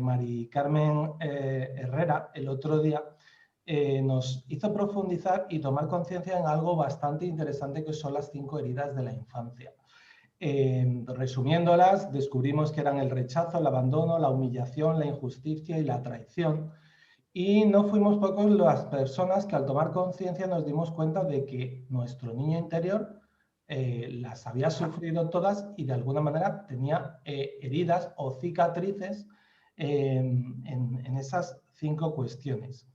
Mari Carmen Herrera el otro día nos hizo profundizar y tomar conciencia en algo bastante interesante que son las 5 heridas de la infancia. Resumiéndolas, descubrimos que eran el rechazo, el abandono, la humillación, la injusticia y la traición. Y no fuimos pocos las personas que al tomar conciencia nos dimos cuenta de que nuestro niño interior las había sufrido todas y de alguna manera tenía heridas o cicatrices en esas 5 cuestiones.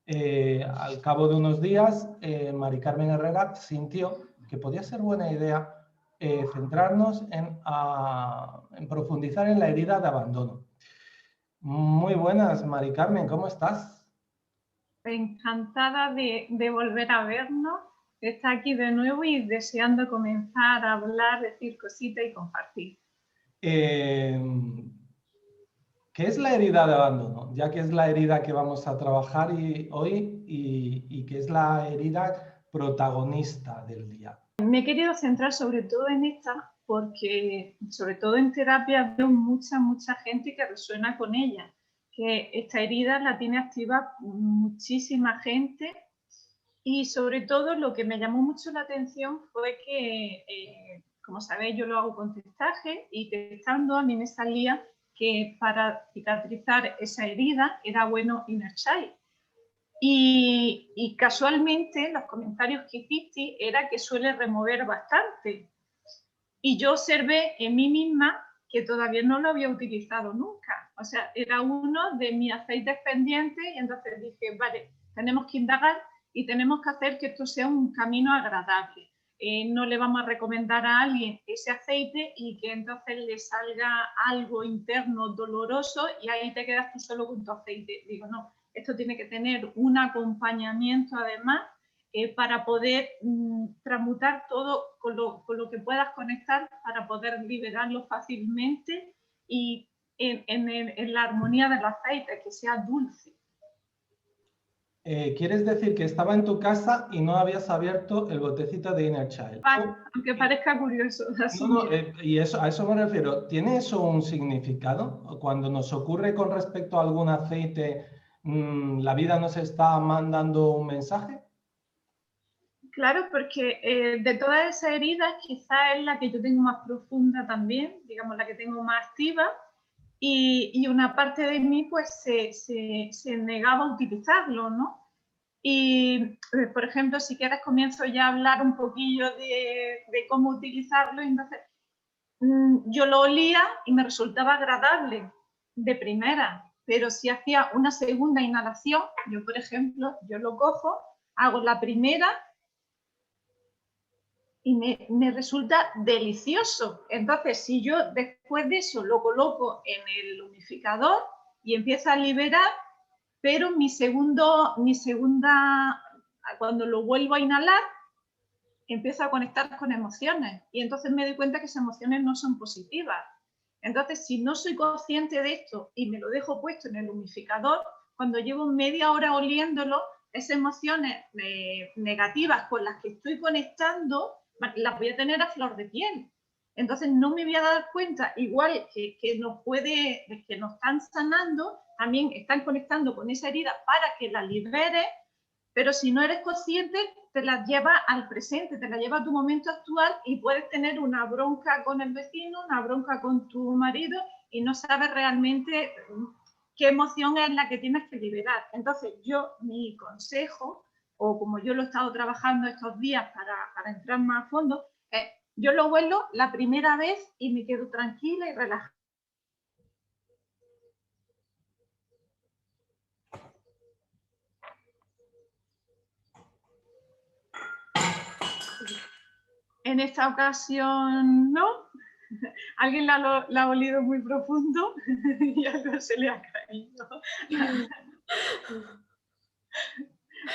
Al cabo de unos días, Mari Carmen Herrera sintió que podía ser buena idea centrarnos en profundizar en la herida de abandono. Muy buenas, Mari Carmen, ¿cómo estás? Encantada de volver a vernos, de estar aquí de nuevo y deseando comenzar a hablar, decir cositas y compartir. ¿Qué es la herida de abandono? Ya que es la herida que vamos a trabajar hoy y que es la herida protagonista del día. Me he querido centrar sobre todo en esta porque, sobre todo en terapia, veo mucha gente que resuena con ella, que esta herida la tiene activa muchísima gente y sobre todo lo que me llamó mucho la atención fue que, como sabéis, yo lo hago con testaje y testando a mí me salía que para cicatrizar esa herida era bueno Inner Child. Y casualmente los comentarios que hiciste era que suele remover bastante. Y yo observé en mí misma que todavía no lo había utilizado nunca. O sea, era uno de mis aceites pendientes y entonces dije, vale, tenemos que indagar y tenemos que hacer que esto sea un camino agradable. No le vamos a recomendar a alguien ese aceite y que entonces le salga algo interno doloroso y ahí te quedas tú solo con tu aceite. Digo, no, esto tiene que tener un acompañamiento además para poder transmutar todo con lo que puedas conectar para poder liberarlo fácilmente y en la armonía del aceite, que sea dulce. ¿Quieres decir que estaba en tu casa y no habías abierto el botecito de Inner Child? Aunque parezca curioso. Y a eso me refiero. ¿Tiene eso un significado? Cuando nos ocurre con respecto a algún aceite, ¿la vida nos está mandando un mensaje? Claro, porque de todas esas heridas quizás es la que yo tengo más profunda también, digamos la que tengo más activa, y una parte de mí pues se negaba a utilizarlo, ¿no? Y, por ejemplo, si quieres comienzo ya a hablar un poquillo de cómo utilizarlo. Entonces, yo lo olía y me resultaba agradable de primera, pero si hacía una segunda inhalación, yo, por ejemplo, yo lo cojo, hago la primera y me resulta delicioso. Entonces, si yo después de eso lo coloco en el humidificador y empiezo a liberar, pero mi segunda, cuando lo vuelvo a inhalar, empiezo a conectar con emociones y entonces me doy cuenta que esas emociones no son positivas. Entonces, si no soy consciente de esto y me lo dejo puesto en el humidificador, cuando llevo media hora oliéndolo, esas emociones negativas con las que estoy conectando, las voy a tener a flor de piel. Entonces no me voy a dar cuenta, igual que nos están sanando, también están conectando con esa herida para que la libere, pero si no eres consciente, te la lleva al presente, te la lleva a tu momento actual y puedes tener una bronca con el vecino, una bronca con tu marido y no sabes realmente qué emoción es la que tienes que liberar. Entonces mi consejo, o como yo lo he estado trabajando estos días para entrar más a fondo, es yo lo huelo la primera vez y me quedo tranquila y relajada. En esta ocasión no. Alguien la ha olido muy profundo y algo se le ha caído.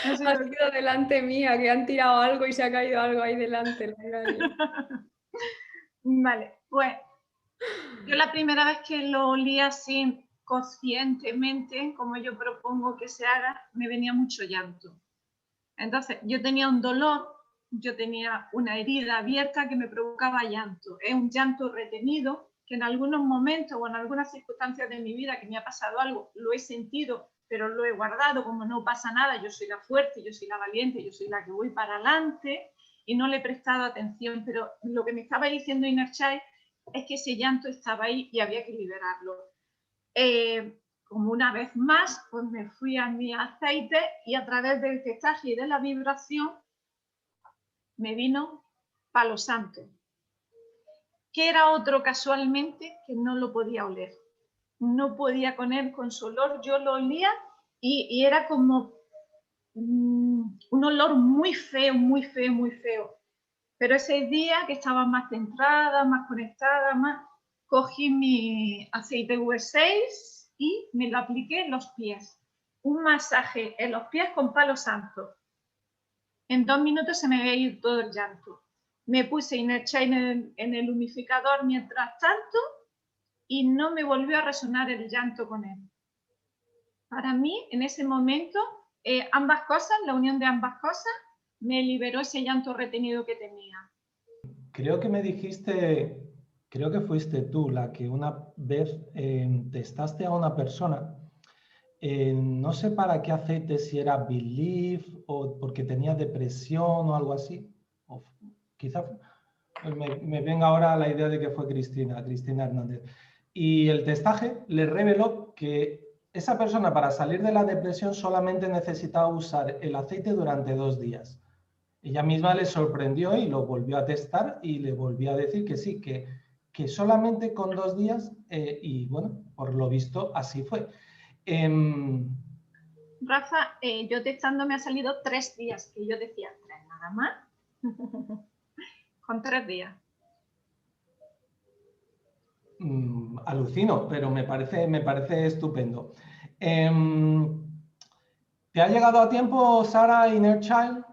Ha sido delante mía, que han tirado algo y se ha caído algo ahí delante. Vale, pues yo la primera vez que lo olí así conscientemente, como yo propongo que se haga, me venía mucho llanto. Entonces yo tenía un dolor, yo tenía una herida abierta que me provocaba llanto. Es un llanto retenido que en algunos momentos o en algunas circunstancias de mi vida que me ha pasado algo, lo he sentido, pero lo he guardado, como no pasa nada, yo soy la fuerte, yo soy la valiente, yo soy la que voy para adelante, y no le he prestado atención. Pero lo que me estaba diciendo Inner Child es que ese llanto estaba ahí y había que liberarlo. Como una vez más, pues me fui a mi aceite y a través del testaje y de la vibración me vino Palo Santo, que era otro casualmente que no lo podía oler. No podía con él, con su olor, yo lo olía y era como un olor muy feo, muy feo, muy feo. Pero ese día que estaba más centrada, más conectada, cogí mi aceite V6 y me lo apliqué en los pies. Un masaje en los pies con Palo Santo. En 2 minutos se me había ido todo el llanto. Me puse Inner Child en el humidificador mientras tanto y no me volvió a resonar el llanto con él. Para mí, en ese momento, ambas cosas, la unión de ambas cosas, me liberó ese llanto retenido que tenía. Creo que me dijiste, creo que fuiste tú la que una vez testaste a una persona, no sé para qué aceite, si era Belief o porque tenía depresión o algo así. O quizá me venga ahora la idea de que fue Cristina Hernández. Y el testaje le reveló que esa persona para salir de la depresión solamente necesitaba usar el aceite durante 2 días. Ella misma le sorprendió y lo volvió a testar y le volvió a decir que sí, que solamente con 2 días, y bueno, por lo visto así fue. Rafa, yo testando me ha salido 3 días, que yo decía, 3 nada más, con 3 días. Alucino, pero me parece estupendo. ¿Te ha llegado a tiempo, Sara, Inner Child?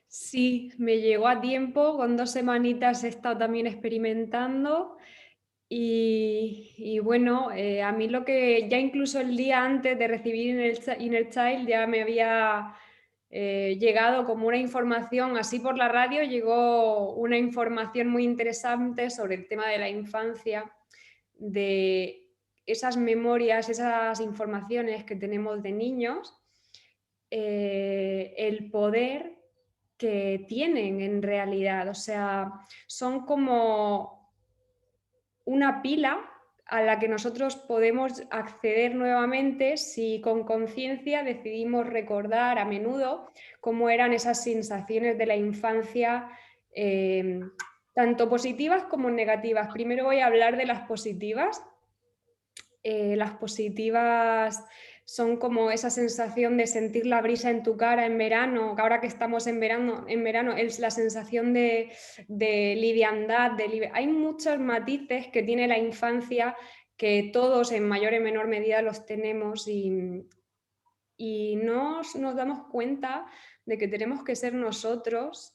Sí, me llegó a tiempo, con 2 semanitas he estado también experimentando y bueno, a mí lo que ya incluso el día antes de recibir Inner Child ya me había llegado como una información, así por la radio llegó una información muy interesante sobre el tema de la infancia, de esas memorias, esas informaciones que tenemos de niños, el poder que tienen en realidad, o sea, son como una pila a la que nosotros podemos acceder nuevamente si con conciencia decidimos recordar a menudo cómo eran esas sensaciones de la infancia, tanto positivas como negativas. Primero voy a hablar de las positivas. Las positivas son como esa sensación de sentir la brisa en tu cara en verano, que ahora que estamos en verano es la sensación de liviandad, hay muchos matices que tiene la infancia que todos en mayor o menor medida los tenemos y no nos damos cuenta de que tenemos que ser nosotros,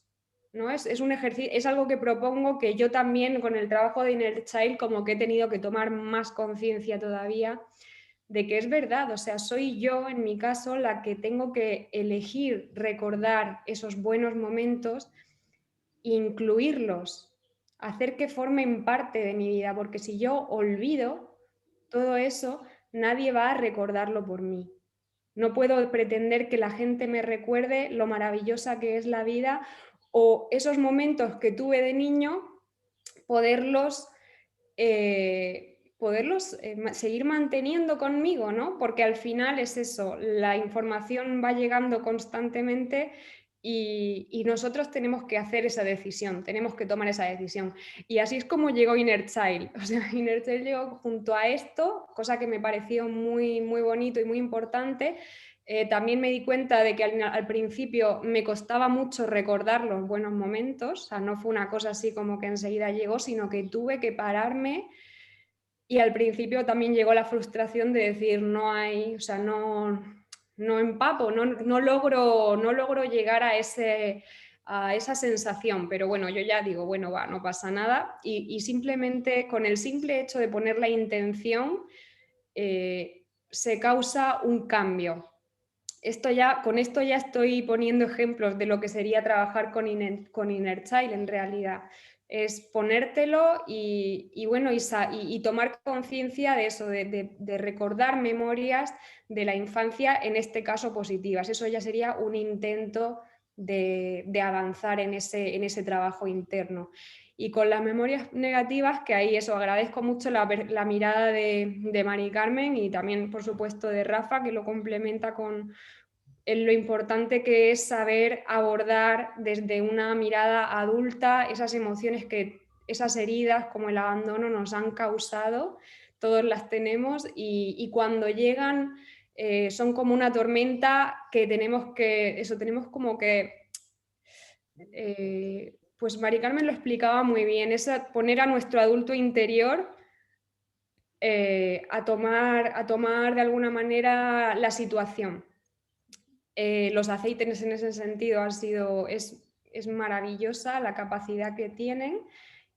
¿no? Es un ejercicio, es algo que propongo que yo también con el trabajo de Inner Child como que he tenido que tomar más conciencia todavía de que es verdad, o sea, soy yo en mi caso la que tengo que elegir recordar esos buenos momentos, incluirlos, hacer que formen parte de mi vida, porque si yo olvido todo eso, nadie va a recordarlo por mí. No puedo pretender que la gente me recuerde lo maravillosa que es la vida o esos momentos que tuve de niño, poderlos seguir manteniendo conmigo, ¿no? Porque al final es eso, la información va llegando constantemente y nosotros tenemos que hacer esa decisión, tenemos que tomar esa decisión. Y así es como llegó Inner Child. O sea, Inner Child llegó junto a esto, cosa que me pareció muy, muy bonito y muy importante. También me di cuenta de que al principio me costaba mucho recordar los buenos momentos, o sea, no fue una cosa así como que enseguida llegó, sino que tuve que pararme. Y al principio también llegó la frustración de decir, no hay, o sea, no empapo, no logro llegar a esa sensación, pero bueno, yo ya digo, bueno, va, no pasa nada y simplemente con el simple hecho de poner la intención se causa un cambio. Con esto ya estoy poniendo ejemplos de lo que sería trabajar con Inner Child en realidad. es ponértelo y bueno, y tomar conciencia de eso, de recordar memorias de la infancia, en este caso positivas. Eso ya sería un intento de avanzar en ese trabajo interno. Y con las memorias negativas, que ahí eso, agradezco mucho la mirada de Mari Carmen y también, por supuesto, de Rafa, que lo complementa con lo importante que es saber abordar desde una mirada adulta esas emociones esas heridas como el abandono nos han causado, todos las tenemos y cuando llegan son como una tormenta que tenemos como que pues Mari Carmen lo explicaba muy bien, es poner a nuestro adulto interior a tomar de alguna manera la situación. Los aceites en ese sentido es maravillosa la capacidad que tienen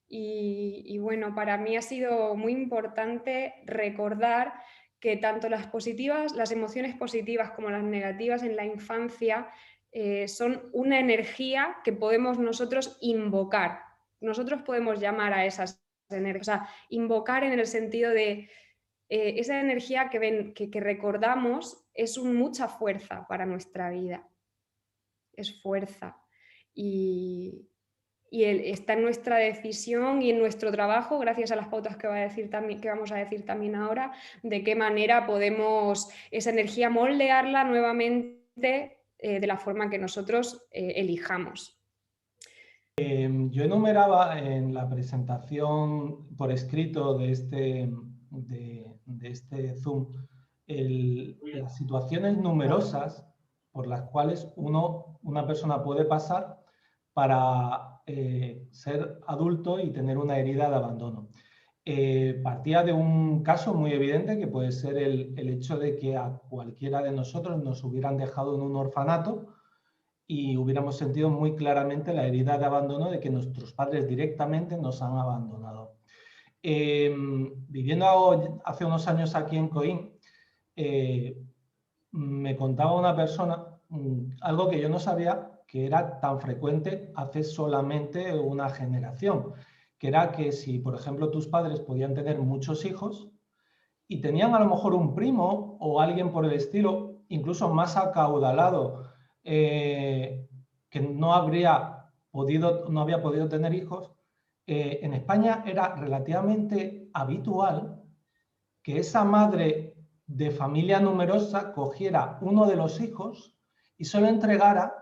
y bueno, para mí ha sido muy importante recordar que tanto las emociones positivas como las negativas en la infancia son una energía que podemos nosotros invocar. Nosotros podemos llamar a esas energías, o sea, invocar en el sentido de esa energía que recordamos es mucha fuerza para nuestra vida. Es fuerza. Y está en nuestra decisión y en nuestro trabajo, gracias a las pautas que vamos a decir también ahora, de qué manera podemos esa energía moldearla nuevamente de la forma que nosotros elijamos. Yo enumeraba en la presentación por escrito de este Zoom las situaciones numerosas por las cuales una persona puede pasar para ser adulto y tener una herida de abandono. Partía de un caso muy evidente que puede ser el hecho de que a cualquiera de nosotros nos hubieran dejado en un orfanato y hubiéramos sentido muy claramente la herida de abandono de que nuestros padres directamente nos han abandonado. Viviendo hace unos años aquí en Coín, me contaba una persona algo que yo no sabía que era tan frecuente hace solamente una generación, que era que si, por ejemplo, tus padres podían tener muchos hijos y tenían a lo mejor un primo o alguien por el estilo, incluso más acaudalado, que no había podido tener hijos, en España era relativamente habitual que esa madre de familia numerosa cogiera uno de los hijos y se lo entregara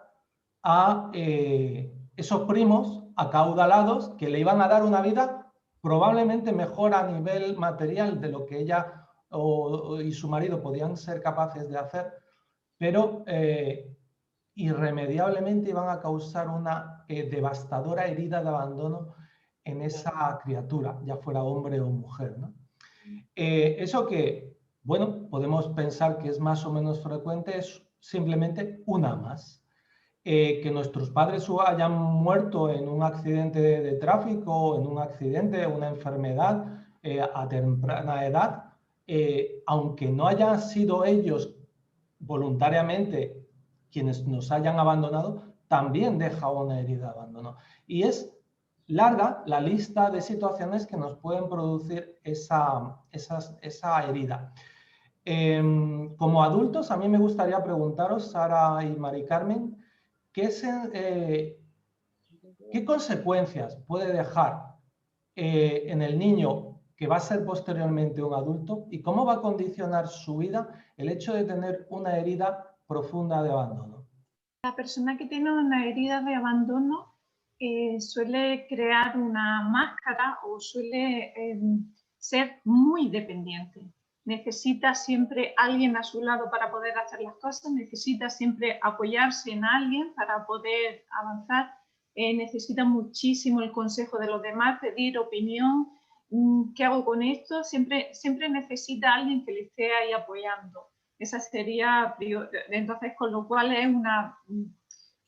a esos primos acaudalados que le iban a dar una vida probablemente mejor a nivel material de lo que ella y su marido podían ser capaces de hacer, pero irremediablemente iban a causar una devastadora herida de abandono en esa criatura, ya fuera hombre o mujer, ¿no? Eso que, bueno, podemos pensar que es más o menos frecuente, es simplemente una más. Que nuestros padres hayan muerto en un accidente de tráfico, en un accidente, una enfermedad a temprana edad, aunque no hayan sido ellos voluntariamente quienes nos hayan abandonado, también deja una herida de abandono. Y es larga la lista de situaciones que nos pueden producir esa herida. Como adultos, a mí me gustaría preguntaros, Sara y Mari Carmen, ¿qué consecuencias puede dejar en el niño que va a ser posteriormente un adulto y cómo va a condicionar su vida el hecho de tener una herida profunda de abandono? La persona que tiene una herida de abandono suele crear una máscara o suele ser muy dependiente. Necesita siempre alguien a su lado para poder hacer las cosas, necesita siempre apoyarse en alguien para poder avanzar, necesita muchísimo el consejo de los demás, pedir opinión, ¿qué hago con esto? Siempre necesita a alguien que le esté ahí apoyando. Esa sería, entonces, con lo cual es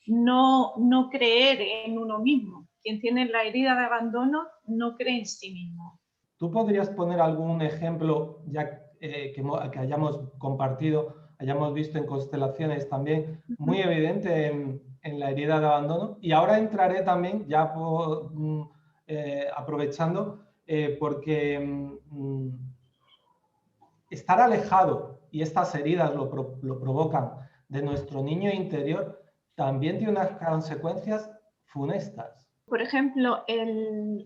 no creer en uno mismo. Quien tiene la herida de abandono no cree en sí mismo. ¿Tú podrías poner algún ejemplo ya que hayamos compartido, hayamos visto en constelaciones también, muy evidente en la herida de abandono? Y ahora entraré también, ya aprovechando, porque estar alejado y estas heridas lo provocan de nuestro niño interior también tiene unas consecuencias funestas. Por ejemplo,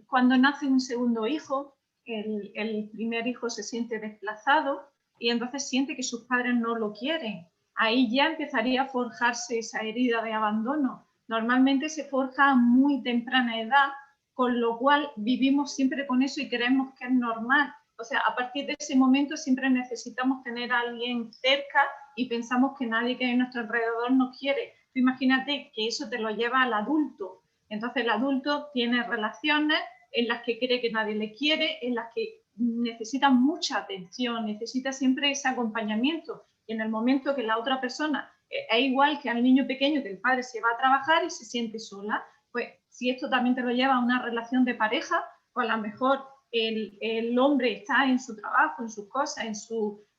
cuando nace un segundo hijo, el primer hijo se siente desplazado y entonces siente que sus padres no lo quieren. Ahí ya empezaría a forjarse esa herida de abandono. Normalmente se forja a muy temprana edad, con lo cual vivimos siempre con eso y creemos que es normal. O sea, a partir de ese momento siempre necesitamos tener a alguien cerca y pensamos que nadie que hay a nuestro alrededor nos quiere. Tú imagínate que eso te lo lleva al adulto. Entonces el adulto tiene relaciones en las que cree que nadie le quiere, en las que necesita mucha atención, necesita siempre ese acompañamiento. Y en el momento que la otra persona, es igual que al niño pequeño, que el padre se va a trabajar y se siente sola, pues si esto también te lo lleva a una relación de pareja, pues a lo mejor el hombre está en su trabajo, en sus cosas,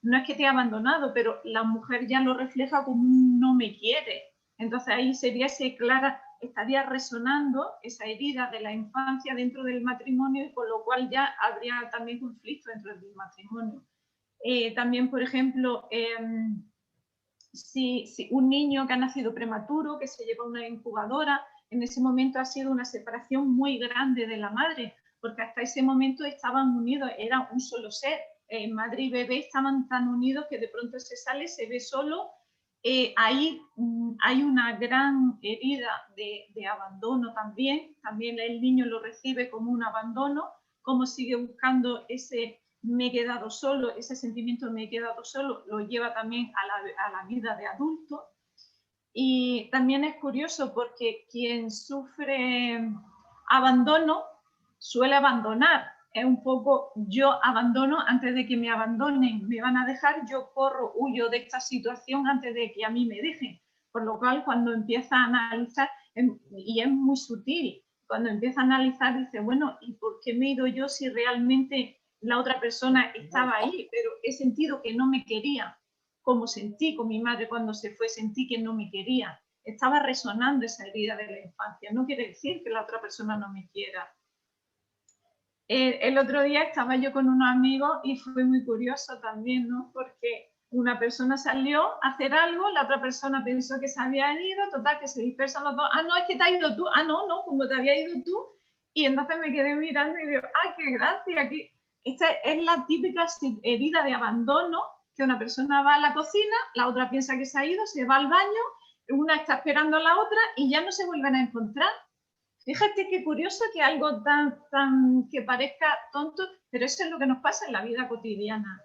no es que te haya abandonado, pero la mujer ya lo refleja como un no me quiere. Entonces ahí estaría resonando esa herida de la infancia dentro del matrimonio y con lo cual ya habría también conflicto dentro del matrimonio. También, por ejemplo, si un niño que ha nacido prematuro, que se lleva a una incubadora, en ese momento ha sido una separación muy grande de la madre, porque hasta ese momento estaban unidos, era un solo ser. Madre y bebé estaban tan unidos que de pronto se sale, se ve solo. Ahí hay una gran herida de abandono también el niño lo recibe como un abandono, como sigue buscando ese me he quedado solo, ese sentimiento me he quedado solo, lo lleva también a la vida de adulto. Y también es curioso porque quien sufre abandono suele abandonar. Es un poco yo abandono antes de que me abandonen, me van a dejar, yo corro, huyo de esta situación antes de que a mí me dejen. Por lo cual, cuando empieza a analizar, y es muy sutil, cuando empieza a analizar dice, bueno, ¿y por qué me he ido yo si realmente la otra persona estaba ahí? Pero he sentido que no me quería, como sentí con mi madre cuando se fue, sentí que no me quería. Estaba resonando esa herida de la infancia. No quiere decir que la otra persona no me quiera. El otro día estaba yo con unos amigos y fue muy curioso también, ¿no? Porque una persona salió a hacer algo, la otra persona pensó que se había ido, total, que se dispersan los dos. Ah, no, es que te has ido tú. Ah, no, como te había ido tú. Y entonces me quedé mirando y digo, ¡ay, qué gracia! Aquí. Esta es la típica herida de abandono, que una persona va a la cocina, la otra piensa que se ha ido, se va al baño, una está esperando a la otra y ya no se vuelven a encontrar. Fíjate qué curioso que algo tan que parezca tonto, pero eso es lo que nos pasa en la vida cotidiana.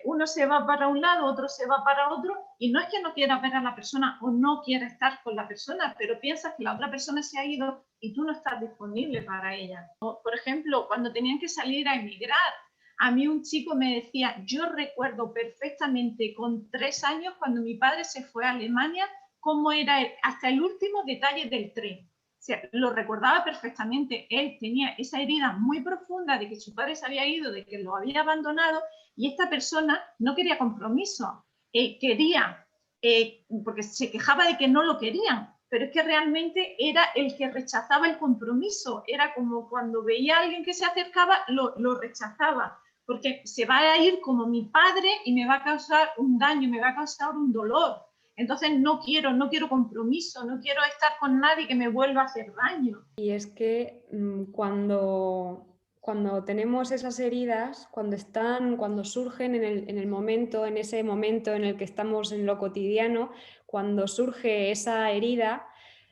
Uno se va para un lado, otro se va para otro, y no es que no quiera ver a la persona o no quiera estar con la persona, pero piensas que la otra persona se ha ido y tú no estás disponible para ella. Por ejemplo, cuando tenían que salir a emigrar, a mí un chico me decía, yo recuerdo perfectamente con 3 años cuando mi padre se fue a Alemania, cómo era hasta el último detalle del tren. O sea, lo recordaba perfectamente. Él tenía esa herida muy profunda de que su padre se había ido, de que lo había abandonado, y esta persona no quería compromiso. Quería, porque se quejaba de que no lo querían, pero es que realmente era el que rechazaba el compromiso. Era como cuando veía a alguien que se acercaba, lo rechazaba, porque se va a ir como mi padre y me va a causar un daño, me va a causar un dolor. Entonces no quiero compromiso, no quiero estar con nadie que me vuelva a hacer daño. Y es que cuando tenemos esas heridas, cuando surgen en ese momento en el que estamos en lo cotidiano, cuando surge esa herida,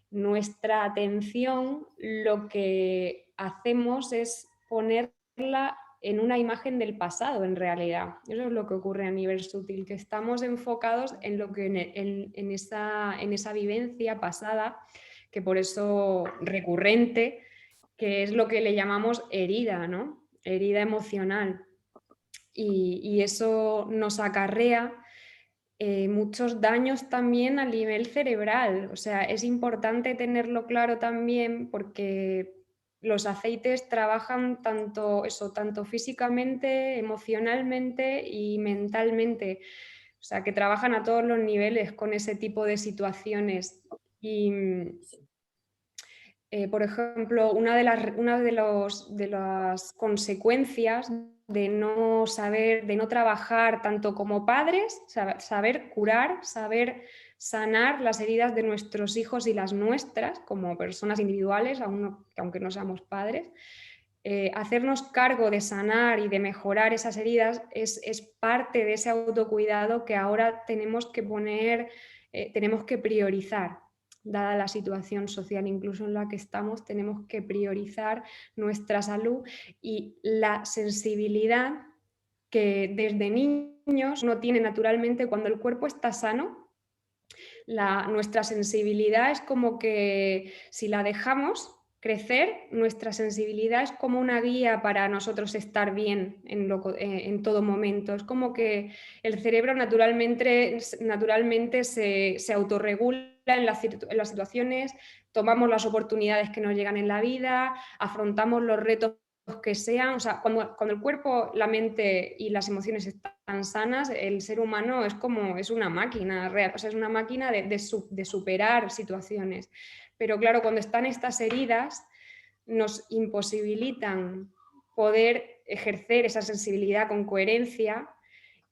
nuestra atención lo que hacemos es ponerla en una imagen del pasado, en realidad. Eso es lo que ocurre a nivel sutil, que estamos enfocados en lo que en esa vivencia pasada, que por eso recurrente, que es lo que le llamamos herida, ¿no? Herida emocional. Y eso nos acarrea muchos daños también a nivel cerebral. O sea, es importante tenerlo claro también porque los aceites trabajan tanto físicamente, emocionalmente y mentalmente. O sea, que trabajan a todos los niveles con ese tipo de situaciones. Y Por ejemplo, una de las consecuencias de no saber, de no trabajar tanto como padres, saber curar, saber sanar las heridas de nuestros hijos y las nuestras como personas individuales, aunque no seamos padres. Hacernos cargo de sanar y de mejorar esas heridas es parte de ese autocuidado que ahora tenemos que priorizar. Dada la situación social incluso en la que estamos, tenemos que priorizar nuestra salud y la sensibilidad que desde niños uno tiene naturalmente cuando el cuerpo está sano. Nuestra sensibilidad es como que si la dejamos crecer, nuestra sensibilidad es como una guía para nosotros estar bien en todo momento. Es como que el cerebro naturalmente se autorregula en las situaciones, tomamos las oportunidades que nos llegan en la vida, afrontamos los retos que sean. O sea, cuando el cuerpo, la mente y las emociones están sanas, el ser humano es una máquina real, o sea, es una máquina de superar situaciones. Pero claro, cuando están estas heridas, nos imposibilitan poder ejercer esa sensibilidad con coherencia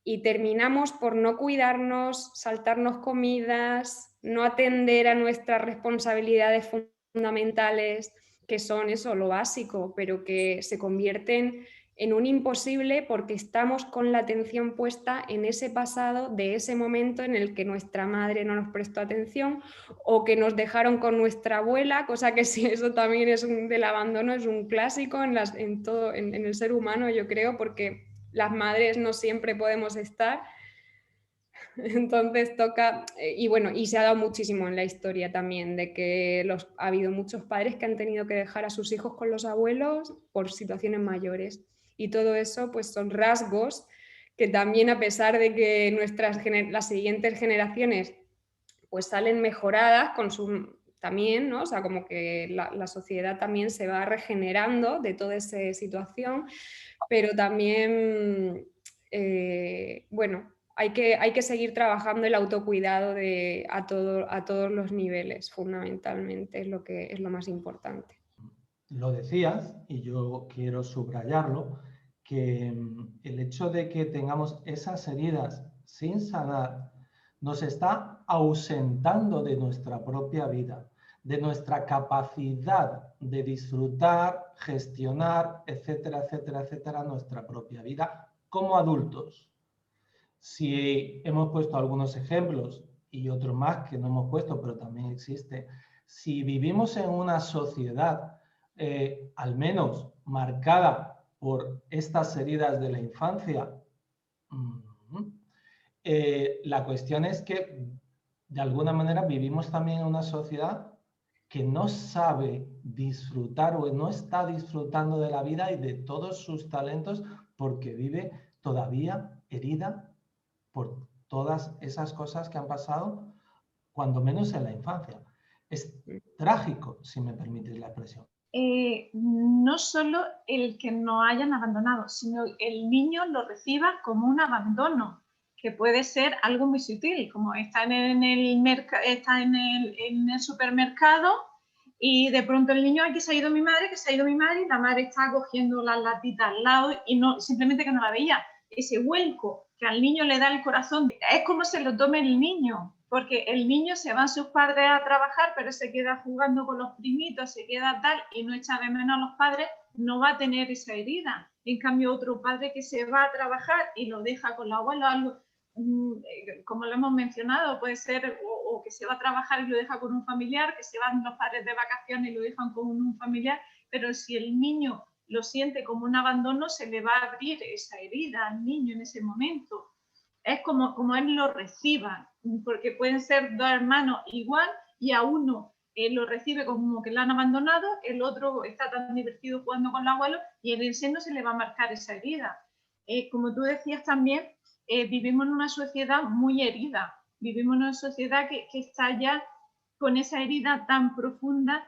y terminamos por no cuidarnos, saltarnos comidas, no atender a nuestras responsabilidades fundamentales, que son eso, lo básico, pero que se convierten en un imposible porque estamos con la atención puesta en ese pasado de ese momento en el que nuestra madre no nos prestó atención o que nos dejaron con nuestra abuela, cosa que sí, eso también del abandono es un clásico en el ser humano, yo creo, porque las madres no siempre podemos estar. Entonces toca, y bueno, y se ha dado muchísimo en la historia también, de que ha habido muchos padres que han tenido que dejar a sus hijos con los abuelos por situaciones mayores. Y todo eso pues son rasgos que también, a pesar de que las siguientes generaciones pues salen mejoradas también, ¿no? O sea, como que la sociedad también se va regenerando de toda esa situación, pero también, bueno, hay que seguir trabajando el autocuidado a todos los niveles, fundamentalmente, es lo más importante. Lo decías, y yo quiero subrayarlo, que el hecho de que tengamos esas heridas sin sanar nos está ausentando de nuestra propia vida, de nuestra capacidad de disfrutar, gestionar, etcétera, etcétera, etcétera, nuestra propia vida como adultos. Si hemos puesto algunos ejemplos y otros más que no hemos puesto, pero también existe, si vivimos en una sociedad al menos marcada por estas heridas de la infancia, la cuestión es que de alguna manera vivimos también en una sociedad que no sabe disfrutar o no está disfrutando de la vida y de todos sus talentos porque vive todavía herida por todas esas cosas que han pasado, cuando menos en la infancia. Es trágico, si me permitís la expresión. No solo el que no hayan abandonado, sino el niño lo reciba como un abandono, que puede ser algo muy sutil, como está en el supermercado y de pronto el niño, que se ha ido mi madre, y la madre está cogiendo las latitas al lado y no, simplemente que no la veía. Ese vuelco que al niño le da el corazón, es como se lo tome el niño, porque el niño se van sus padres a trabajar, pero se queda jugando con los primitos, se queda tal y no echa de menos a los padres, no va a tener esa herida. En cambio, otro padre que se va a trabajar y lo deja con la abuela, algo, como lo hemos mencionado, puede ser o que se va a trabajar y lo deja con un familiar, que se van los padres de vacaciones y lo dejan con un familiar, pero si el niño lo siente como un abandono, se le va a abrir esa herida al niño en ese momento. Es como él lo reciba, porque pueden ser dos hermanos igual y a uno lo recibe como que lo han abandonado, el otro está tan divertido jugando con el abuelo y en el seno se le va a marcar esa herida. Como tú decías también, vivimos en una sociedad muy herida, vivimos en una sociedad que está ya con esa herida tan profunda,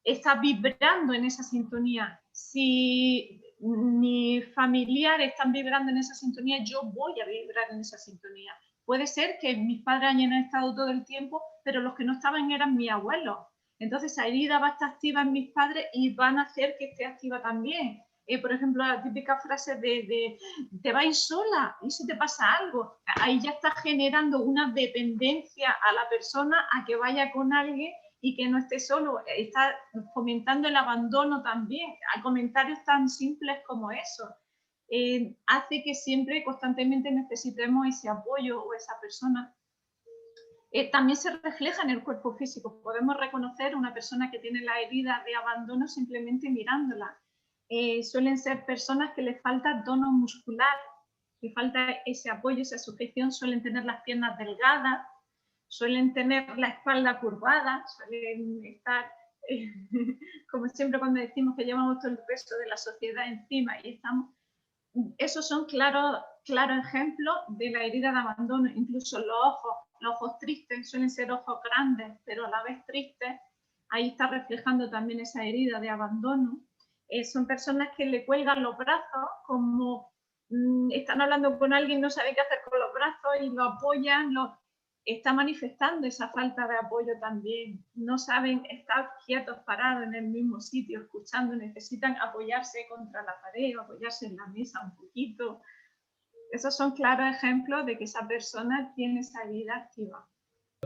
está vibrando en esa sintonía. Si mis familiares están vibrando en esa sintonía, yo voy a vibrar en esa sintonía. Puede ser que mis padres hayan estado todo el tiempo, pero los que no estaban eran mis abuelos. Entonces esa herida va a estar activa en mis padres y van a hacer que esté activa también. Por ejemplo, la típica frase de te vas a ir sola y si te pasa algo, ahí ya está generando una dependencia a la persona a que vaya con alguien y que no esté solo, está fomentando el abandono también, a comentarios tan simples como eso. Hace que siempre constantemente necesitemos ese apoyo o esa persona. También se refleja en el cuerpo físico. Podemos reconocer una persona que tiene la herida de abandono simplemente mirándola. Suelen ser personas que les falta tono muscular, le falta ese apoyo, esa sujeción, suelen tener las piernas delgadas, suelen tener la espalda curvada, suelen estar, como siempre cuando decimos que llevamos todo el peso de la sociedad encima y estamos... Esos son claros ejemplos de la herida de abandono. Incluso los ojos tristes suelen ser ojos grandes, pero a la vez tristes. Ahí está reflejando también esa herida de abandono. Son personas que le cuelgan los brazos, como están hablando con alguien, no saben qué hacer con los brazos y lo apoyan, está manifestando esa falta de apoyo también. No saben estar quietos, parados en el mismo sitio, escuchando, necesitan apoyarse contra la pared, apoyarse en la mesa un poquito. Esos son claros ejemplos de que esa persona tiene esa herida activa.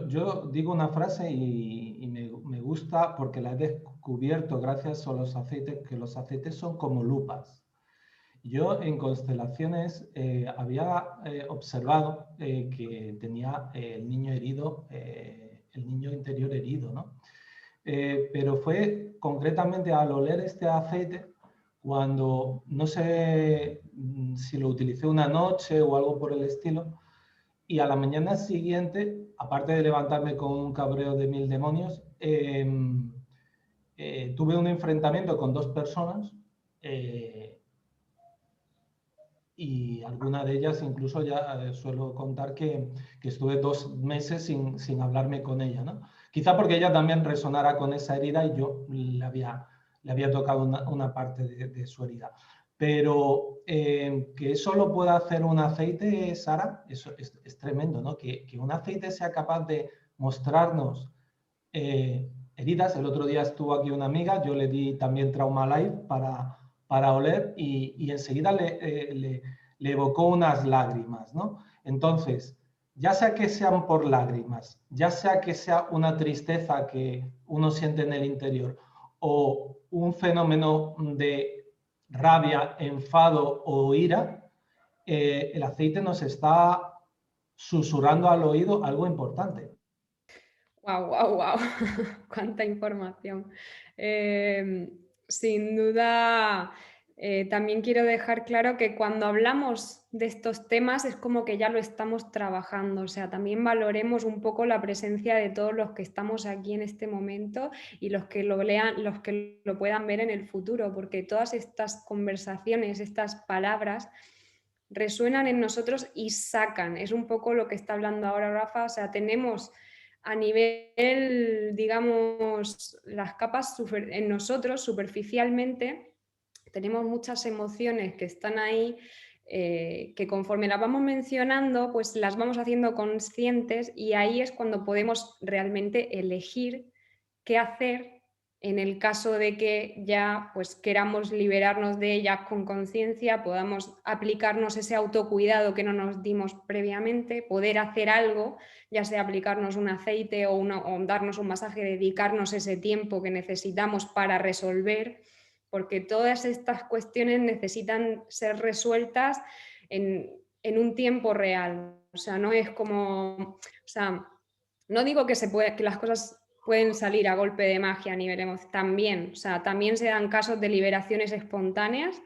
Yo digo una frase y me gusta porque la he descubierto gracias a los aceites, que los aceites son como lupas. Yo en constelaciones había observado que tenía el niño herido, el niño interior herido, ¿no? Pero fue concretamente al oler este aceite cuando, no sé si lo utilicé una noche o algo por el estilo, y a la mañana siguiente, aparte de levantarme con un cabreo de 1000 demonios, tuve un enfrentamiento con 2 personas y alguna de ellas incluso ya suelo contar que estuve 2 meses sin hablarme con ella, ¿no? Quizá porque ella también resonara con esa herida y yo le había tocado una parte de su herida. Pero que eso lo pueda hacer un aceite, Sara, eso es tremendo, ¿no? Que un aceite sea capaz de mostrarnos heridas. El otro día estuvo aquí una amiga, yo le di también Trauma Life para oler y enseguida le evocó unas lágrimas, ¿no? Entonces, ya sea que sean por lágrimas, ya sea que sea una tristeza que uno siente en el interior o un fenómeno de rabia, enfado o ira, el aceite nos está susurrando al oído algo importante. Wow, wow, wow. Cuánta información. Sin duda, también quiero dejar claro que cuando hablamos de estos temas es como que ya lo estamos trabajando. O sea, también valoremos un poco la presencia de todos los que estamos aquí en este momento y los que lo lean, los que lo puedan ver en el futuro, porque todas estas conversaciones, estas palabras, resuenan en nosotros y sacan. Es un poco lo que está hablando ahora Rafa. O sea, tenemos a nivel, digamos, las capas en nosotros superficialmente, tenemos muchas emociones que están ahí, que conforme las vamos mencionando, pues las vamos haciendo conscientes y ahí es cuando podemos realmente elegir qué hacer en el caso de que ya pues queramos liberarnos de ellas con conciencia, podamos aplicarnos ese autocuidado que no nos dimos previamente, poder hacer algo, ya sea aplicarnos un aceite o darnos un masaje, dedicarnos ese tiempo que necesitamos para resolver, porque todas estas cuestiones necesitan ser resueltas en un tiempo real. O sea, no es como... O sea, no digo que las cosas pueden salir a golpe de magia a nivel emocional, también, o sea, también se dan casos de liberaciones espontáneas,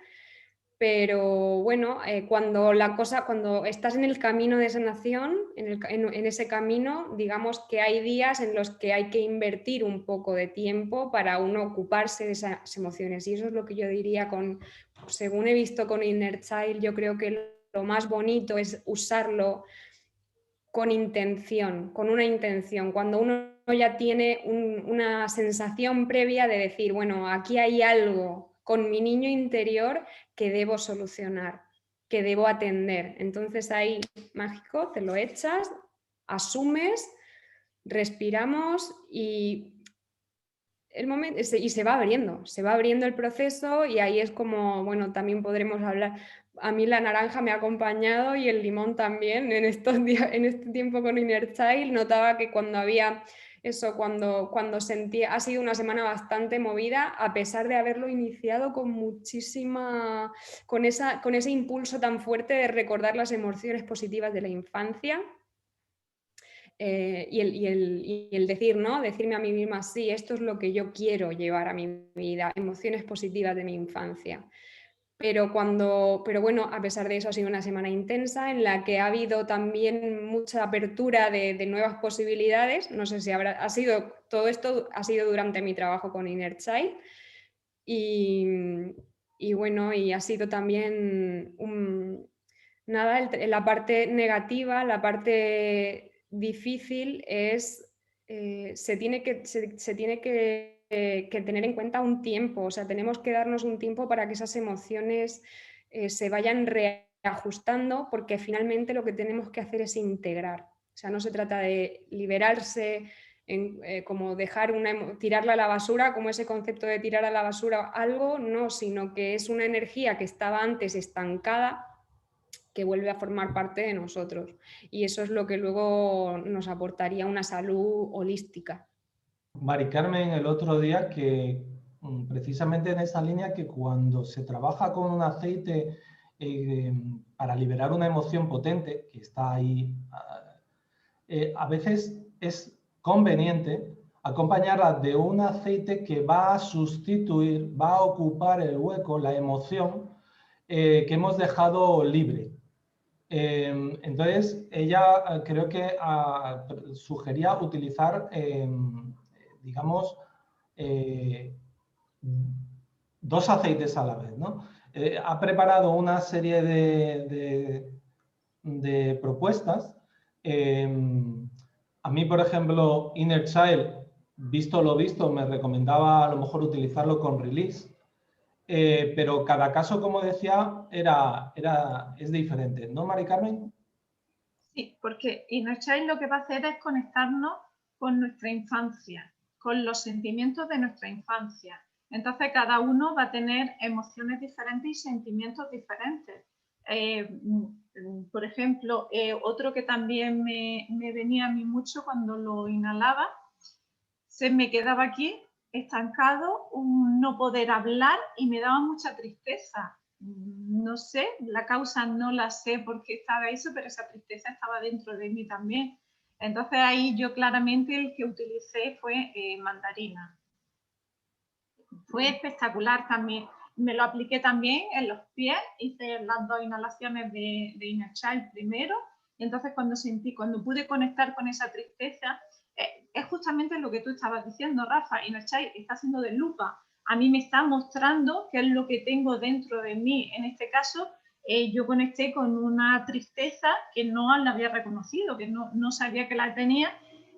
pero bueno, cuando estás en el camino de sanación, en ese camino, digamos que hay días en los que hay que invertir un poco de tiempo para uno ocuparse de esas emociones, y eso es lo que yo diría según he visto con Inner Child, yo creo que lo más bonito es usarlo con intención, con una intención, cuando uno ya tiene una sensación previa de decir, bueno, aquí hay algo con mi niño interior que debo solucionar, que debo atender. Entonces ahí, mágico, te lo echas, asumes, respiramos y el momento, y se va abriendo el proceso, y ahí es como, bueno, también podremos hablar. A mí la naranja me ha acompañado y el limón también en estos días, en este tiempo con Inner Child. Notaba que cuando había eso, cuando sentía, ha sido una semana bastante movida, a pesar de haberlo iniciado con muchísima, con ese impulso tan fuerte de recordar las emociones positivas de la infancia. Y el decir, ¿no? Decirme a mí misma, sí, esto es lo que yo quiero llevar a mi vida, emociones positivas de mi infancia. Pero bueno, a pesar de eso ha sido una semana intensa en la que ha habido también mucha apertura de nuevas posibilidades. No sé si todo esto ha sido durante mi trabajo con Inner Child, y bueno, y ha sido también la parte negativa, la parte difícil es, se tiene que tener en cuenta un tiempo, o sea, tenemos que darnos un tiempo para que esas emociones se vayan reajustando, porque finalmente lo que tenemos que hacer es integrar. O sea, no se trata de liberarse, como tirarla a la basura, como ese concepto de tirar a la basura algo, no, sino que es una energía que estaba antes estancada, que vuelve a formar parte de nosotros. Y eso es lo que luego nos aportaría una salud holística. Mari Carmen, el otro día que precisamente en esa línea, que cuando se trabaja con un aceite para liberar una emoción potente que está ahí, a veces es conveniente acompañarla de un aceite que va a sustituir, va a ocupar el hueco, la emoción que hemos dejado libre. Entonces, ella creo que sugería utilizar, digamos, dos aceites a la vez, ¿no? Ha preparado una serie de propuestas. A mí, por ejemplo, Inner Child, visto lo visto, me recomendaba a lo mejor utilizarlo con Release. Pero cada caso, como decía, es diferente, ¿no, Mari Carmen? Sí, porque Inner Child lo que va a hacer es conectarnos con nuestra infancia, con los sentimientos de nuestra infancia. Entonces, cada uno va a tener emociones diferentes y sentimientos diferentes. Por ejemplo, otro que también me venía a mí mucho cuando lo inhalaba, se me quedaba aquí estancado, un no poder hablar, y me daba mucha tristeza. No sé, la causa no la sé por qué estaba eso, pero esa tristeza estaba dentro de mí también. Entonces ahí yo claramente el que utilicé fue mandarina. Fue espectacular también. Me lo apliqué también en los pies, hice las 2 inhalaciones de Inner Child primero, y entonces cuando pude conectar con esa tristeza, es justamente lo que tú estabas diciendo, Rafa. Inner Child está haciendo de lupa. A mí me está mostrando qué es lo que tengo dentro de mí. En este caso, yo conecté con una tristeza que no la había reconocido, que no sabía que la tenía,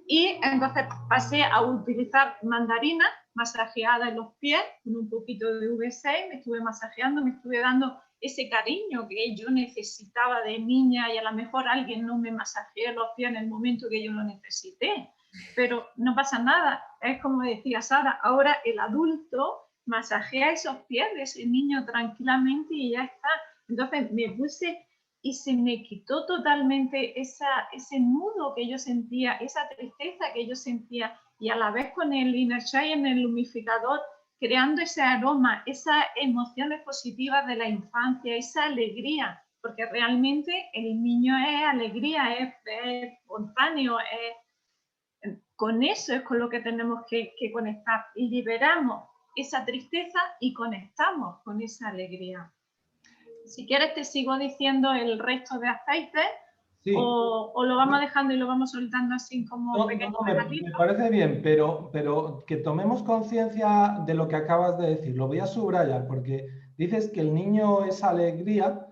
y entonces pasé a utilizar mandarina masajeada en los pies con un poquito de V6, me estuve masajeando, me estuve dando ese cariño que yo necesitaba de niña, y a lo mejor alguien no me masajeó los pies en el momento que yo lo necesité, pero no pasa nada. Es como decía Sara, ahora el adulto masajea esos pies de ese niño tranquilamente y ya está. Entonces me puse y se me quitó totalmente ese nudo que yo sentía, esa tristeza que yo sentía, y a la vez con el Inner Child en el humidificador, creando ese aroma, esas emociones positivas de la infancia, esa alegría, porque realmente el niño es alegría, es espontáneo, con eso es con lo que tenemos que conectar, y liberamos esa tristeza y conectamos con esa alegría. Si quieres te sigo diciendo el resto de aceites, sí, o lo vamos dejando y lo vamos soltando así como pequeños regalitos. Me parece bien, pero que tomemos conciencia de lo que acabas de decir. Lo voy a subrayar porque dices que el niño es alegría,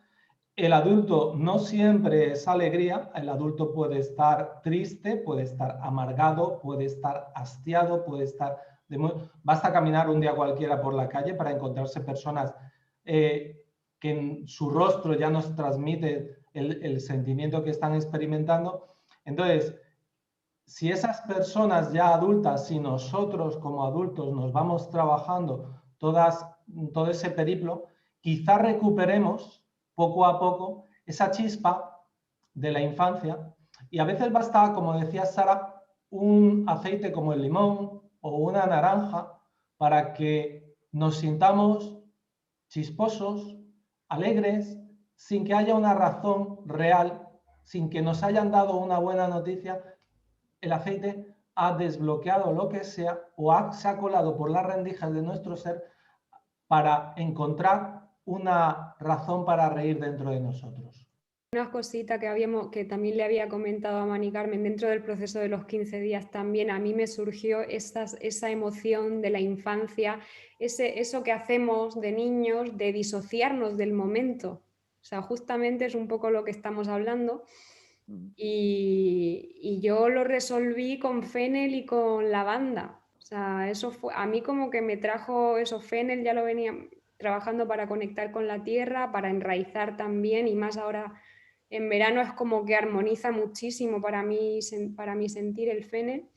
el adulto no siempre es alegría, el adulto puede estar triste, puede estar amargado, puede estar hastiado, puede estar... Basta caminar un día cualquiera por la calle para encontrarse personas que en su rostro ya nos transmite el sentimiento que están experimentando. Entonces, si esas personas ya adultas, si nosotros como adultos nos vamos trabajando todo ese periplo, quizá recuperemos poco a poco esa chispa de la infancia. Y a veces basta, como decía Sara, un aceite como el limón o una naranja para que nos sintamos chisposos, alegres, sin que haya una razón real, sin que nos hayan dado una buena noticia. El aceite ha desbloqueado lo que sea o se ha colado por las rendijas de nuestro ser para encontrar una razón para reír dentro de nosotros. Una cosita que también le había comentado a Mari Carmen, dentro del proceso de los 15 días también a mí me surgió esa emoción de la infancia, eso que hacemos de niños, de disociarnos del momento. O sea, justamente es un poco lo que estamos hablando. Y yo lo resolví con fennel y con lavanda. O sea, eso fue, a mí como que me trajo eso, fennel ya lo venía trabajando para conectar con la tierra, para enraizar también, y más ahora en verano es como que armoniza muchísimo para mí sentir el fennel,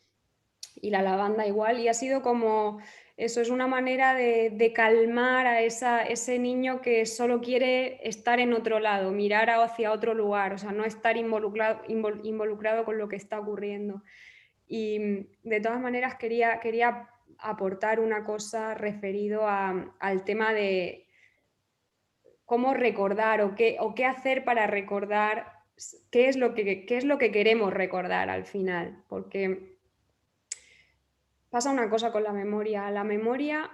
y la lavanda igual, y ha sido como, eso es una manera de calmar a ese niño que solo quiere estar en otro lado, mirar hacia otro lugar, o sea, no estar involucrado con lo que está ocurriendo. Y de todas maneras quería aportar una cosa referido al tema de cómo recordar o qué hacer para recordar qué es lo que queremos recordar al final, porque pasa una cosa con la memoria. La memoria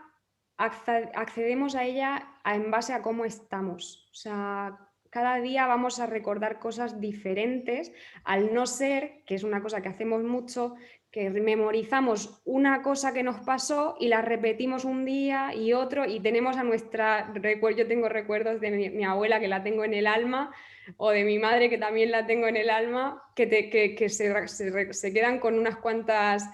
accedemos a ella en base a cómo estamos. O sea, cada día vamos a recordar cosas diferentes, al no ser, que es una cosa que hacemos mucho, que memorizamos una cosa que nos pasó y la repetimos un día y otro, y tenemos a yo tengo recuerdos de mi abuela, que la tengo en el alma, o de mi madre, que también la tengo en el alma, que se quedan con unas cuantas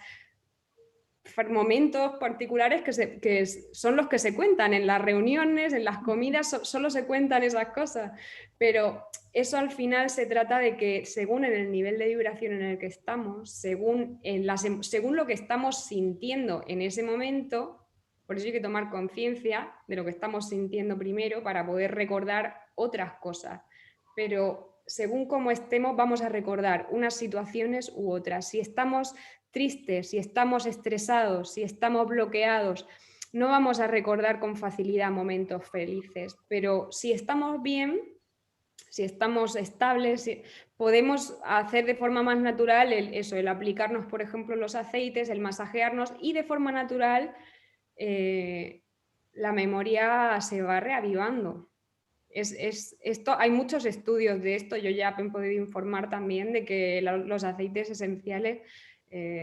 momentos particulares que son los que se cuentan en las reuniones, en las comidas, solo se cuentan esas cosas, pero eso al final se trata de que según en el nivel de vibración en el que estamos, según lo que estamos sintiendo en ese momento, por eso hay que tomar conciencia de lo que estamos sintiendo primero para poder recordar otras cosas, pero según cómo estemos vamos a recordar unas situaciones u otras. Si estamos tristes, si estamos estresados, si estamos bloqueados, no vamos a recordar con facilidad momentos felices, pero si estamos bien, si estamos estables, podemos hacer de forma más natural el aplicarnos, por ejemplo, los aceites, el masajearnos, y de forma natural la memoria se va reavivando. Esto, hay muchos estudios de esto, yo ya he podido informar también de que los aceites esenciales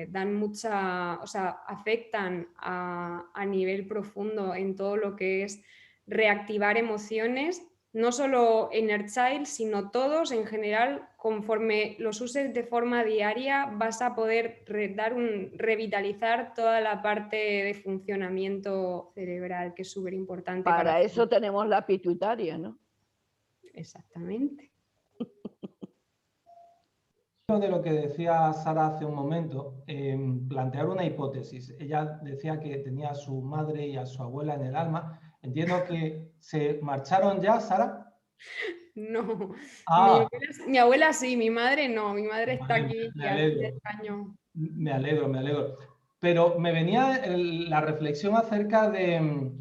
dan mucha, o sea, afectan a nivel profundo en todo lo que es reactivar emociones, no solo Inner Child, sino todos en general. Conforme los uses de forma diaria vas a poder revitalizar toda la parte de funcionamiento cerebral, que es súper importante. Para eso tenemos la pituitaria, ¿no? Exactamente. De lo que decía Sara hace un momento, plantear una hipótesis. Ella decía que tenía a su madre y a su abuela en el alma. Entiendo que se marcharon ya, Sara. No, Ah, mi abuela sí, mi madre no, mi madre está vale, aquí me y hace alegro. años. Me alegro, me alegro. Pero me venía la reflexión acerca de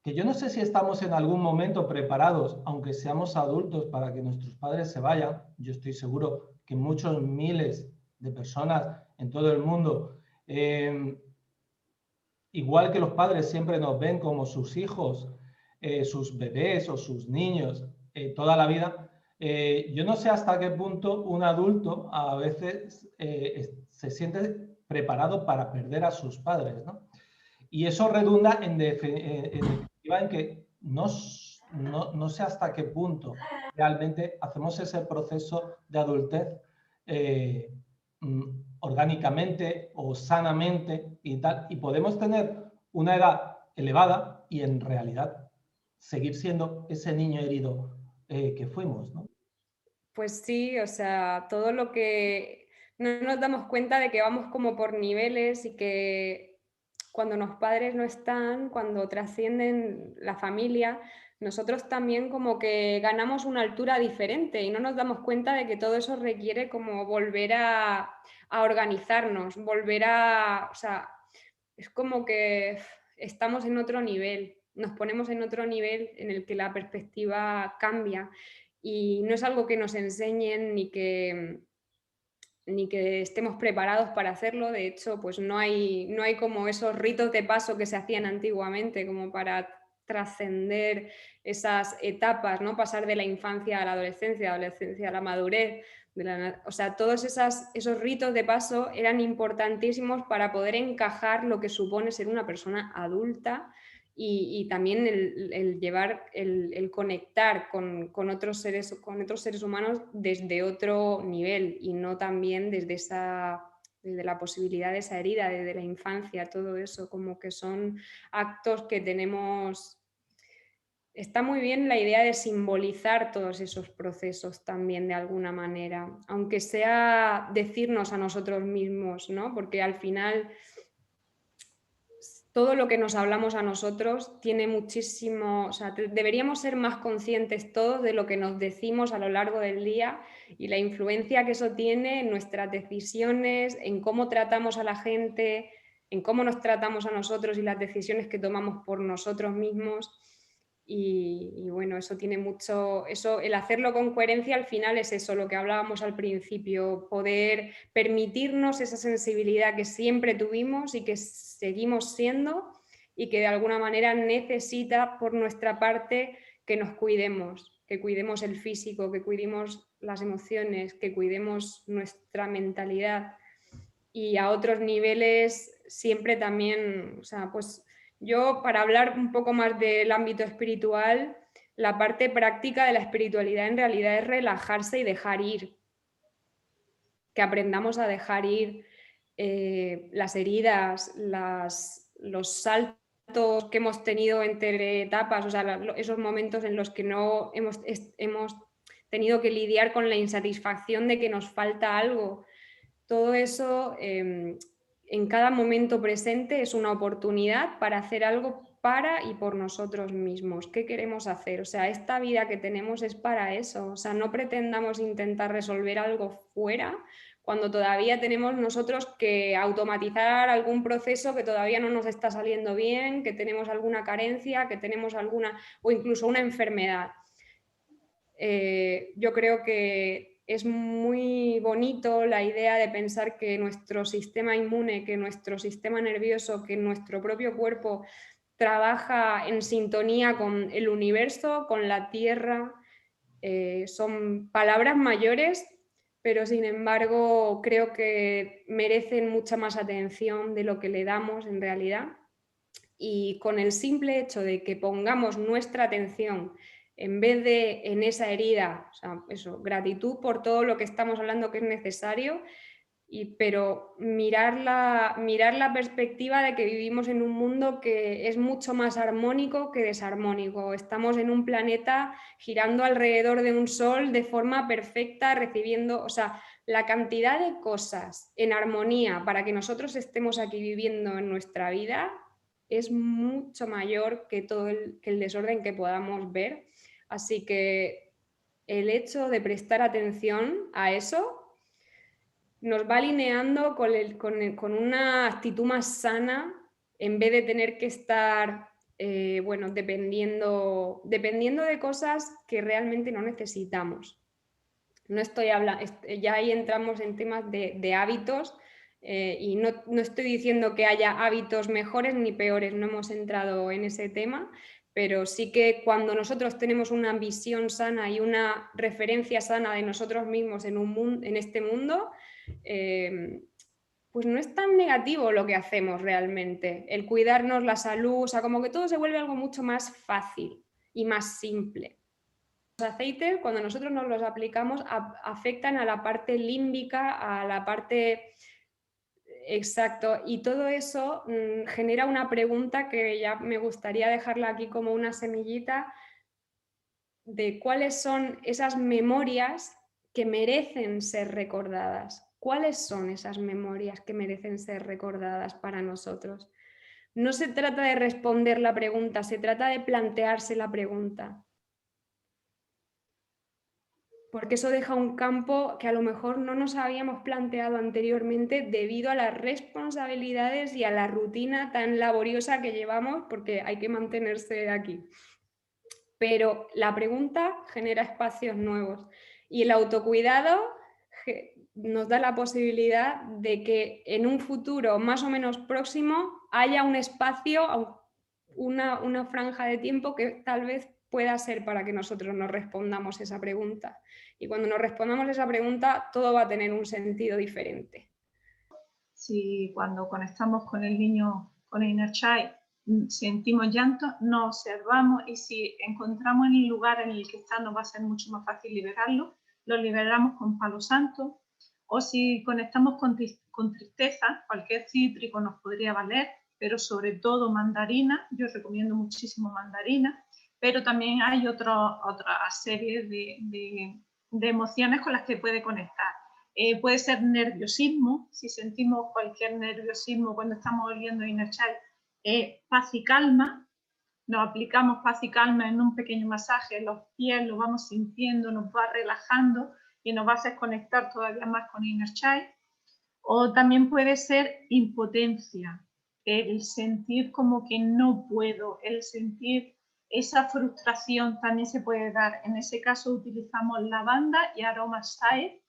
que yo no sé si estamos en algún momento preparados, aunque seamos adultos, para que nuestros padres se vayan. Yo estoy seguro que muchos miles de personas en todo el mundo, igual que los padres siempre nos ven como sus hijos, sus bebés o sus niños toda la vida, yo no sé hasta qué punto un adulto a veces se siente preparado para perder a sus padres, ¿no? Y eso redunda en definitiva en que no sé hasta qué punto realmente hacemos ese proceso de adultez orgánicamente o sanamente y tal, y podemos tener una edad elevada y en realidad seguir siendo ese niño herido que fuimos, ¿no? Pues sí, o sea, todo lo que no nos damos cuenta de que vamos como por niveles y que cuando los padres no están, cuando trascienden la familia, nosotros también como que ganamos una altura diferente y no nos damos cuenta de que todo eso requiere como volver a organizarnos, volver a, o sea, es como que estamos en otro nivel, nos ponemos en otro nivel en el que la perspectiva cambia y no es algo que nos enseñen ni que estemos preparados para hacerlo. De hecho, pues no hay como esos ritos de paso que se hacían antiguamente como para trascender esas etapas, ¿no? Pasar de la infancia a la adolescencia a la madurez. O sea, todos esos ritos de paso eran importantísimos para poder encajar lo que supone ser una persona adulta y también el llevar, el conectar con otros seres humanos desde otro nivel y no también desde la posibilidad de esa herida, desde la infancia, todo eso, como que son actos que tenemos. Está muy bien la idea de simbolizar todos esos procesos también de alguna manera, aunque sea decirnos a nosotros mismos, ¿no? Porque al final todo lo que nos hablamos a nosotros tiene muchísimo, o sea, deberíamos ser más conscientes todos de lo que nos decimos a lo largo del día y la influencia que eso tiene en nuestras decisiones, en cómo tratamos a la gente, en cómo nos tratamos a nosotros y las decisiones que tomamos por nosotros mismos. Y bueno, eso tiene mucho, el hacerlo con coherencia al final es eso, lo que hablábamos al principio, poder permitirnos esa sensibilidad que siempre tuvimos y que seguimos siendo y que de alguna manera necesita por nuestra parte que nos cuidemos, que cuidemos el físico, que cuidemos las emociones, que cuidemos nuestra mentalidad y a otros niveles siempre también, o sea, pues yo, para hablar un poco más del ámbito espiritual, la parte práctica de la espiritualidad en realidad es relajarse y dejar ir. Que aprendamos a dejar ir las heridas, los saltos que hemos tenido entre etapas, o sea, esos momentos en los que no hemos tenido que lidiar con la insatisfacción de que nos falta algo. Todo eso en cada momento presente es una oportunidad para hacer algo para y por nosotros mismos. ¿Qué queremos hacer? O sea, esta vida que tenemos es para eso. O sea, no pretendamos intentar resolver algo fuera cuando todavía tenemos nosotros que automatizar algún proceso que todavía no nos está saliendo bien, que tenemos alguna carencia, que tenemos alguna o incluso una enfermedad. Yo creo que es muy bonito la idea de pensar que nuestro sistema inmune, que nuestro sistema nervioso, que nuestro propio cuerpo trabaja en sintonía con el universo, con la Tierra. Son palabras mayores, pero sin embargo creo que merecen mucha más atención de lo que le damos en realidad. Y con el simple hecho de que pongamos nuestra atención en vez de en esa herida, o sea, eso, gratitud por todo lo que estamos hablando que es necesario, pero mirar la perspectiva de que vivimos en un mundo que es mucho más armónico que desarmónico. Estamos en un planeta girando alrededor de un sol de forma perfecta, recibiendo, o sea, la cantidad de cosas en armonía para que nosotros estemos aquí viviendo en nuestra vida es mucho mayor que todo que el desorden que podamos ver. Así que el hecho de prestar atención a eso nos va alineando con una actitud más sana en vez de tener que estar bueno, dependiendo de cosas que realmente no necesitamos. No estoy hablando, ya ahí entramos en temas de hábitos y no estoy diciendo que haya hábitos mejores ni peores, no hemos entrado en ese tema, pero sí que cuando nosotros tenemos una visión sana y una referencia sana de nosotros mismos en este mundo, pues no es tan negativo lo que hacemos realmente, el cuidarnos la salud, o sea, como que todo se vuelve algo mucho más fácil y más simple. Los aceites, cuando nosotros nos los aplicamos, afectan a la parte límbica, a la parte. Exacto, y todo eso genera una pregunta que ya me gustaría dejarla aquí como una semillita de cuáles son esas memorias que merecen ser recordadas. ¿Cuáles son esas memorias que merecen ser recordadas para nosotros? No se trata de responder la pregunta, se trata de plantearse la pregunta. Porque eso deja un campo que a lo mejor no nos habíamos planteado anteriormente debido a las responsabilidades y a la rutina tan laboriosa que llevamos, porque hay que mantenerse aquí. Pero la pregunta genera espacios nuevos y el autocuidado nos da la posibilidad de que en un futuro más o menos próximo haya un espacio, una franja de tiempo que tal vez pueda ser para que nosotros nos respondamos esa pregunta. Y cuando nos respondamos esa pregunta, todo va a tener un sentido diferente. Si cuando conectamos con el niño, con el Inner Child, sentimos llanto, nos observamos y si encontramos el lugar en el que está, nos va a ser mucho más fácil liberarlo. Lo liberamos con palo santo. O si conectamos con tristeza, cualquier cítrico nos podría valer, pero sobre todo mandarina. Yo recomiendo muchísimo mandarina, pero también hay otra serie de emociones con las que puede conectar. Puede ser nerviosismo, si sentimos cualquier nerviosismo cuando estamos oliendo Inner Child, paz y calma. Nos aplicamos paz y calma en un pequeño masaje en los pies, lo vamos sintiendo, nos va relajando y nos va a hacer conectar todavía más con Inner Child. O también puede ser impotencia, el sentir como que no puedo, el sentir esa frustración también se puede dar. En ese caso utilizamos lavanda y aroma Style.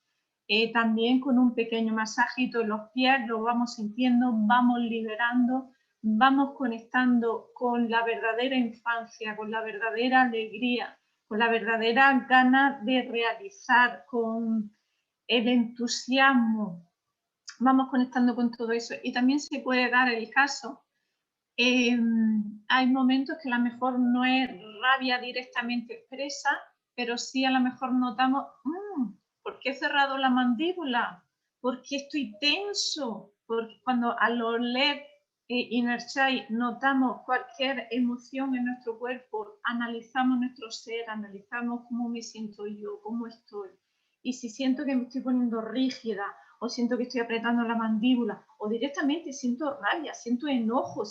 También con un pequeño masajito en los pies lo vamos sintiendo, vamos liberando, vamos conectando con la verdadera infancia, con la verdadera alegría, con la verdadera gana de realizar, con el entusiasmo. Vamos conectando con todo eso. Y también se puede dar el caso, hay momentos que a lo mejor no es rabia directamente expresa, pero sí a lo mejor notamos, ¿por qué he cerrado la mandíbula? ¿Por qué estoy tenso? Porque cuando al oler Inner Child notamos cualquier emoción en nuestro cuerpo, analizamos nuestro ser, analizamos cómo me siento yo, cómo estoy. Y si siento que me estoy poniendo rígida, o siento que estoy apretando la mandíbula, o directamente siento rabia, siento enojo,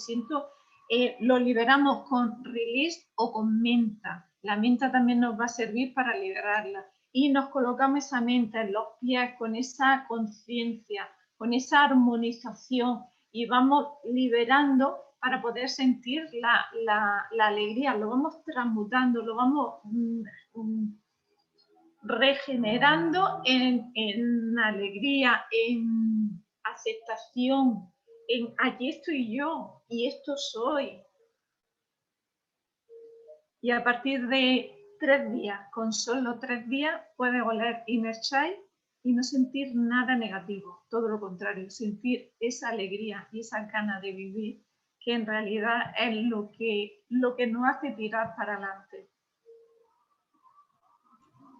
lo liberamos con release o con menta. La menta también nos va a servir para liberarla. Y nos colocamos esa menta en los pies con esa conciencia, con esa armonización y vamos liberando para poder sentir la alegría, lo vamos transmutando, lo vamos regenerando en alegría, en aceptación, en aquí estoy yo y esto soy. Y a partir de 3 días, con solo 3 días, puedes oler Inner Child y no sentir nada negativo, todo lo contrario, sentir esa alegría y esa gana de vivir, que en realidad es lo que nos hace tirar para adelante.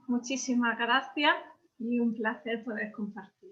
Muchísimas gracias y un placer poder compartir.